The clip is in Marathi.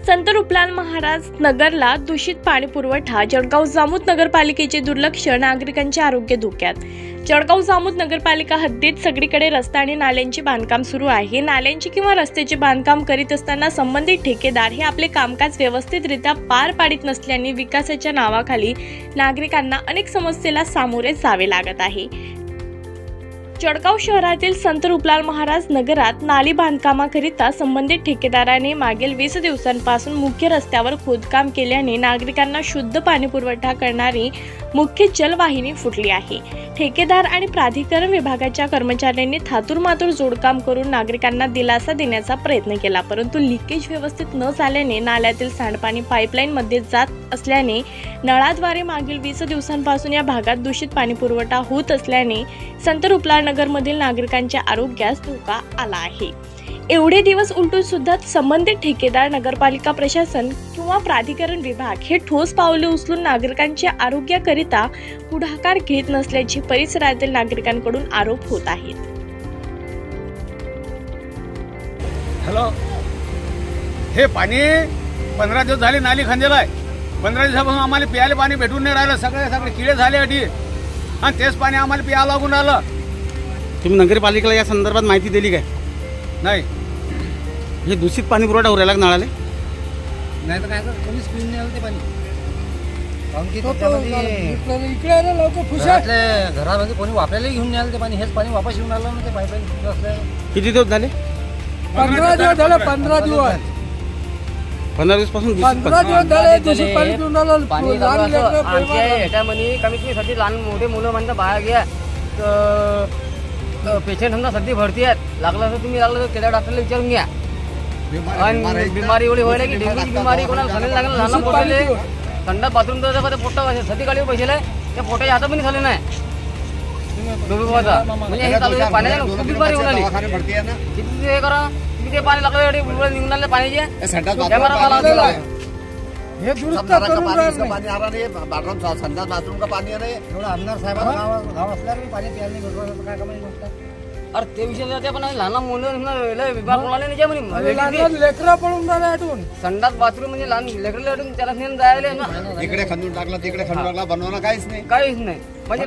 संत रूपलाल महाराज नगरला दूषित पाणी पुरवठा, जळगाव जामोद नगरपालिकेचे दुर्लक्ष, नागरिकांचे आरोग्य धोक्यात। जळगाव जामोद नगरपालिका हद्दीत सगळीकडे रस्ता आणि नाल्यांचे बांधकाम सुरू आहे। नाल्यांचे किंवा रस्त्याचे बांधकाम करीत असताना संबंधित ठेकेदार हे आपले कामकाज व्यवस्थितरित्या पार पाडित नसल्याने विकासाच्या नावाखाली नागरिकांना अनेक समस्येला सामोरे जावे लागत आहे। जळगाव शहरातील संत रूपलाल महाराज नगरात नाली बांधकामाकरिता संबंधित ठेकेदाराने मागील 20 दिवसांपासून मुख्य रस्त्यावर खोदकाम केल्याने नागरिकांना शुद्ध पाणी पुरवठा करणारी मुख्य जलवाहिनी फुटली आहे। ठेकेदार आणि प्राधिकरण विभागाच्या कर्मचाऱ्यांनी थातूरमातूर जोडकाम करून नागरिकांना दिलासा देण्याचा प्रयत्न केला, परंतु लिकेज व्यवस्थित न झाल्याने नाल्यातील सांडपाणी पाईपलाईन मध्ये जात असल्याने नळाद्वारे मागील 20 दिवसांपासून या भागात दूषित पाणी पुरवठा होत असल्याने संत रूपलाल नगरमधील नागरिकांच्या आरोग्यास धोका आला आहे। एवढे दिवस उलटून सुद्धा संबंधित ठेकेदार, नगरपालिका प्रशासन किंवा प्राधिकरण विभाग हे ठोस पावले उचलून नागरिकांच्या आरोग्याकरिता पुढाकार घेत नसल्याचे परिसरातील नागरिकांकडून आरोप होत आहेत। हॅलो, हे पाणी 15 दिवस झाले नाली खंदेला आहे। 15 दिवसापासून आम्हाला प्यायला पाणी भेटून नाही राहिलं। सगळे किडे झाले अटी आणि तेच पाणी आम्हाला प्यायला लागून राहिलं। तुम्ही नगरपालिकेला या संदर्भात माहिती दिली काय? नाही, हे दूषित पाणी पुरवठा हो राहिला नळाले नाही तर काय तर कोणीच पिऊन नाही आलं ते पाणी। घरामध्ये कोणी वापरायला घेऊन नाही आलं ते पाणी। हेच पाणी वापस येऊन आलं ना ते पाईपलाईन। किती दिवस झाले? 15 दिवस झाले। 15 दिवस 15 दिवस पासून दूषित पाणी पिऊन आलं। ह्याच्यामध्ये कमीत कमी साठी लहान मोठे मुलं म्हणतात बाहेर घ्या, पेशंट समजा सर्दी भरती आहेत, लागलं तर तुम्ही लागलं तर केल्या डॉक्टरला विचारून घ्या। आणि बिमारी एवढी व्हायला की डेंग्यूची बिमारी कोणाला झाली लागलं, लहान पोटाले थंड बाथरूम तर पोटा सती गाडीवर पैसे त्या पोटाच्या हातात पण झाले नाही म्हणजे हे चालू पाण्याच्या खूप बिमारी होणारी। किती हे करा, किती ते पाणी लागलं निघणार पाण्याचे हे दुरुस्त करून पाणी आ रहा नहीं, बाथरूम संडास बाथरूम का पानी आ रहा है। एवढा आमदार साहेबांना गाव असल्यावर पाणी प्यायला नाही भेटत, काय कमाई नसतं। अरे ते विषय जाते पण लहान मुलं विभाग कोणाला नाही म्हणे लेकरं पडून राहिले आठवून। संडास बाथरूम म्हणजे लहान लेकरं आठवून त्याला नेऊन जायला ना, इकडे खंदून टाकला तिकडे खंदून टाकला, बनवणं काहीच नाही। काहीच नाही।